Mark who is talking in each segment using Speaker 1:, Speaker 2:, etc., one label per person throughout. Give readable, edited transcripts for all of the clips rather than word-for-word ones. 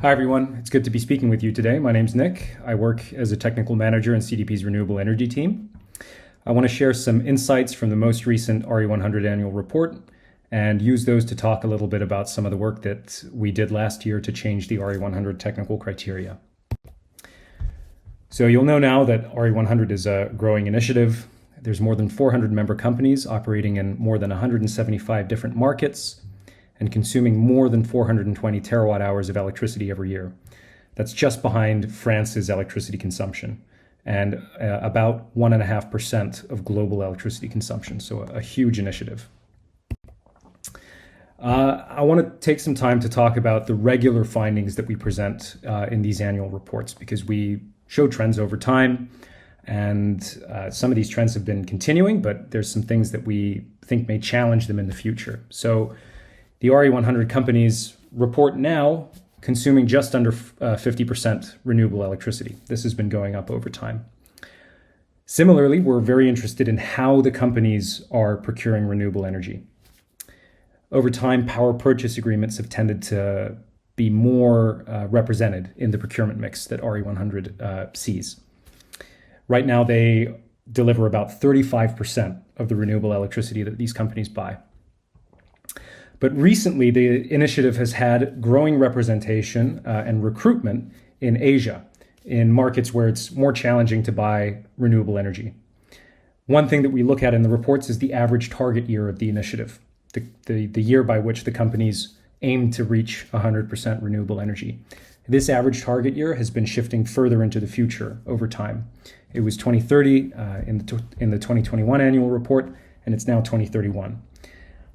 Speaker 1: Hi everyone, it's good to be speaking with you today. My name's Nick. I work as a technical manager in CDP's renewable energy team. I want to share some insights from the most recent RE100 annual report and use those to talk a little bit about some of the work that we did last year to change the RE100 technical criteria. So you'll know now that RE100 is a growing initiative. There's more than 400 member companies operating in more than 175 different markets and consuming more than 420 terawatt hours of electricity every year. That's just behind France's electricity consumption and about 1.5% of global electricity consumption, so a huge initiative. I want to take some time to talk about the regular findings that we present in these annual reports, because we show trends over time, and some of these trends have been continuing, but there's some things that we think may challenge them in the future. So the RE100 companies report now consuming just under 50% renewable electricity. This has been going up over time. Similarly, we're very interested in how the companies are procuring renewable energy. Over time, power purchase agreements have tended to be more represented in the procurement mix that RE100 sees. Right now, they deliver about 35% of the renewable electricity that these companies buy. But recently, the initiative has had growing representation and recruitment in Asia, in markets where it's more challenging to buy renewable energy. One thing that we look at in the reports is the average target year of the initiative, the year by which the companies aim to reach 100% renewable energy. This average target year has been shifting further into the future over time. It was 2030 in the 2021 annual report, and it's now 2031.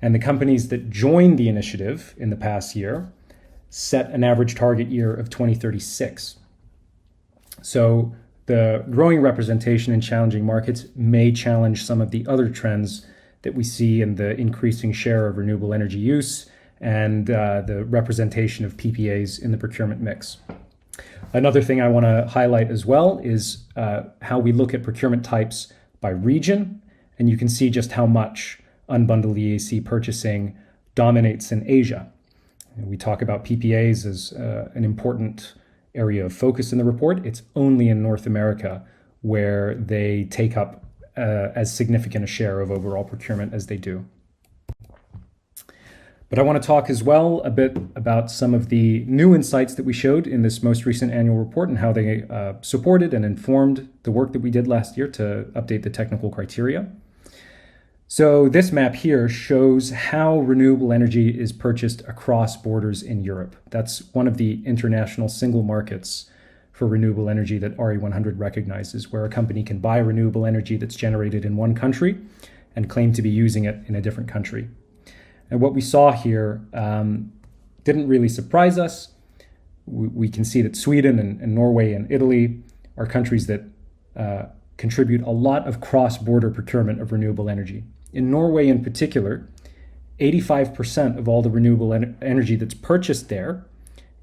Speaker 1: And the companies that joined the initiative in the past year set an average target year of 2036. So the growing representation in challenging markets may challenge some of the other trends that we see in the increasing share of renewable energy use and the representation of PPAs in the procurement mix. Another thing I want to highlight as well is how we look at procurement types by region, and you can see just how much unbundled EAC purchasing dominates in Asia. We talk about PPAs as an important area of focus in the report. It's only in North America where they take up as significant a share of overall procurement as they do. But I want to talk as well a bit about some of the new insights that we showed in this most recent annual report and how they supported and informed the work that we did last year to update the technical criteria. So this map here shows how renewable energy is purchased across borders in Europe. That's one of the international single markets for renewable energy that RE100 recognizes, where a company can buy renewable energy that's generated in one country and claim to be using it in a different country. And what we saw here didn't really surprise us. We can see that Sweden and Norway and Italy are countries that contribute a lot of cross-border procurement of renewable energy. In Norway in particular, 85% of all the renewable energy that's purchased there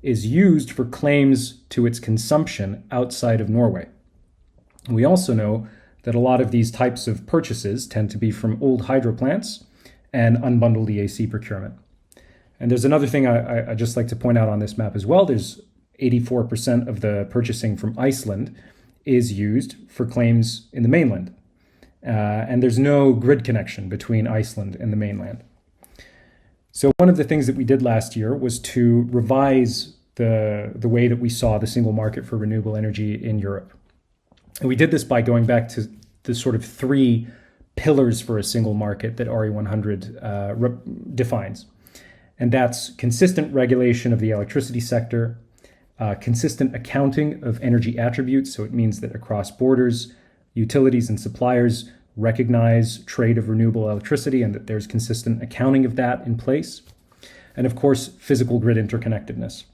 Speaker 1: is used for claims to its consumption outside of Norway. We also know that a lot of these types of purchases tend to be from old hydro plants and unbundled EAC procurement. And there's another thing I just like to point out on this map as well. There's 84% of the purchasing from Iceland is used for claims in the mainland. And there's no grid connection between Iceland and the mainland. So one of the things that we did last year was to revise the way that we saw the single market for renewable energy in Europe. And we did this by going back to the sort of three pillars for a single market that RE100 defines. And that's consistent regulation of the electricity sector, consistent accounting of energy attributes. So it means that across borders, utilities and suppliers recognize trade of renewable electricity and that there's consistent accounting of that in place. And of course, physical grid interconnectedness.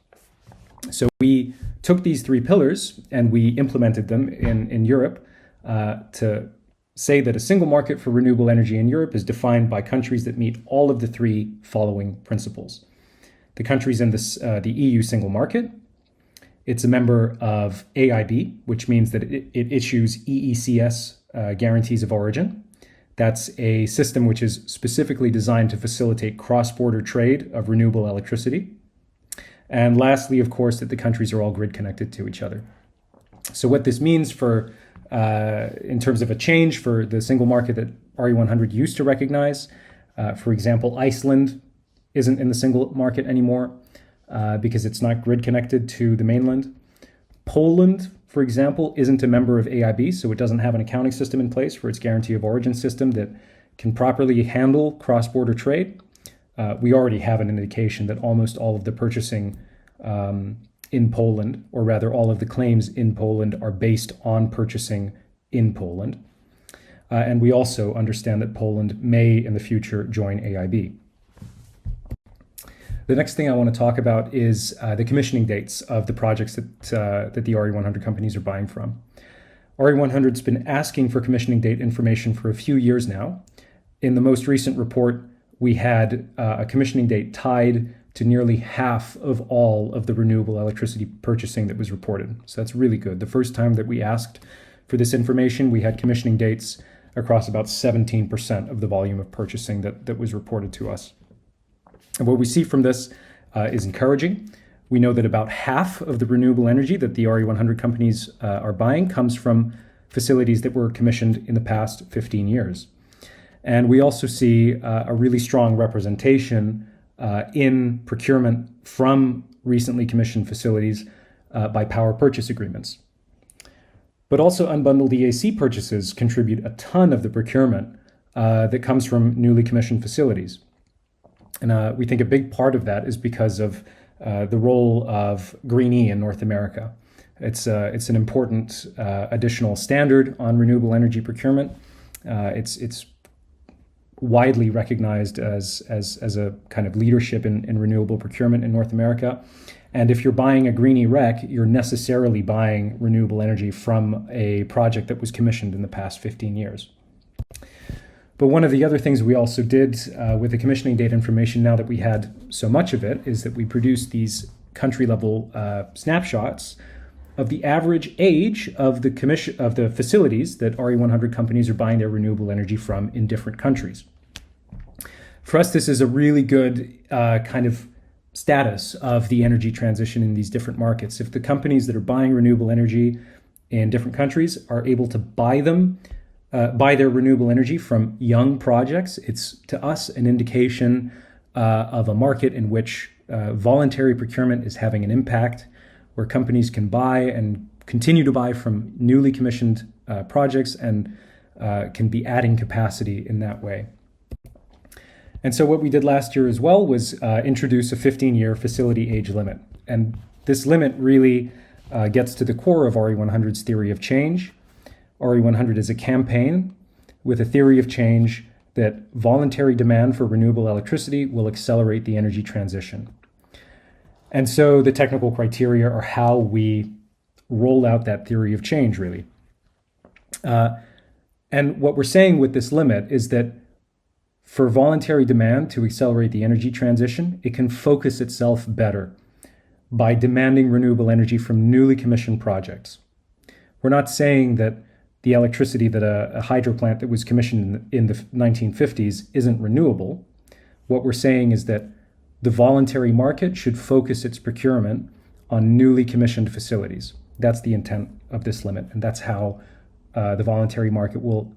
Speaker 1: So we took these three pillars and we implemented them in Europe to say that a single market for renewable energy in Europe is defined by countries that meet all of the three following principles. The countries in the EU single market. It's a member of AIB, which means that it issues EECS guarantees of origin. That's a system which is specifically designed to facilitate cross-border trade of renewable electricity. And lastly, of course, that the countries are all grid connected to each other. So what this means for, in terms of a change for the single market that RE100 used to recognize, for example, Iceland isn't in the single market anymore because it's not grid connected to the mainland. Poland, for example, isn't a member of AIB, so it doesn't have an accounting system in place for its guarantee of origin system that can properly handle cross-border trade. We already have an indication that almost all of the purchasing in Poland, or rather all of the claims in Poland, are based on purchasing in Poland. And we also understand that Poland may in the future join AIB. The next thing I want to talk about is the commissioning dates of the projects that the RE100 companies are buying from. RE100's been asking for commissioning date information for a few years now. In the most recent report, we had a commissioning date tied to nearly half of all of the renewable electricity purchasing that was reported. So that's really good. The first time that we asked for this information, we had commissioning dates across about 17% of the volume of purchasing that was reported to us. And what we see from this is encouraging. We know that about half of the renewable energy that the RE100 companies are buying comes from facilities that were commissioned in the past 15 years. And we also see a really strong representation in procurement from recently commissioned facilities by power purchase agreements. But also unbundled EAC purchases contribute a ton of the procurement that comes from newly commissioned facilities. And we think a big part of that is because of the role of Green E in North America. It's an important additional standard on renewable energy procurement. It's widely recognized as a kind of leadership in renewable procurement in North America. And if you're buying a Green E REC, you're necessarily buying renewable energy from a project that was commissioned in the past 15 years. But one of the other things we also did with the commissioning date information, now that we had so much of it, is that we produced these country-level snapshots of the average age of the facilities that RE100 companies are buying their renewable energy from in different countries. For us, this is a really good kind of status of the energy transition in these different markets. If the companies that are buying renewable energy in different countries are able to buy their renewable energy from young projects, it's to us an indication of a market in which voluntary procurement is having an impact, where companies can buy and continue to buy from newly commissioned projects and can be adding capacity in that way. And so what we did last year as well was introduce a 15-year facility age limit. And this limit really gets to the core of RE100's theory of change. RE100 is a campaign with a theory of change that voluntary demand for renewable electricity will accelerate the energy transition. And so the technical criteria are how we roll out that theory of change, really. And what we're saying with this limit is that for voluntary demand to accelerate the energy transition, it can focus itself better by demanding renewable energy from newly commissioned projects. We're not saying that the electricity that a hydro plant that was commissioned in the 1950s isn't renewable. What we're saying is that the voluntary market should focus its procurement on newly commissioned facilities. That's the intent of this limit, and that's how the voluntary market will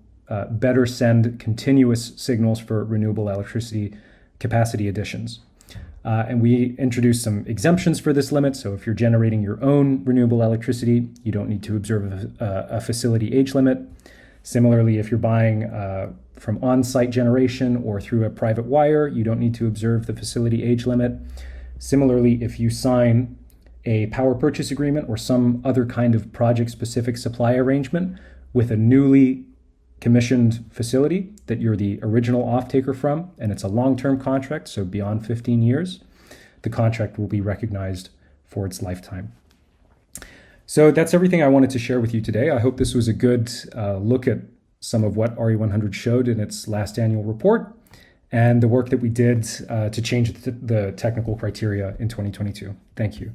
Speaker 1: better send continuous signals for renewable electricity capacity additions. And we introduced some exemptions for this limit. So if you're generating your own renewable electricity, you don't need to observe a facility age limit. Similarly, if you're buying from on-site generation or through a private wire, you don't need to observe the facility age limit. Similarly, if you sign a power purchase agreement or some other kind of project-specific supply arrangement with a newly commissioned facility that you're the original off-taker from, and it's a long-term contract, so beyond 15 years, the contract will be recognized for its lifetime. So that's everything I wanted to share with you today. I hope this was a good look at some of what RE100 showed in its last annual report and the work that we did to change the technical criteria in 2022. Thank you.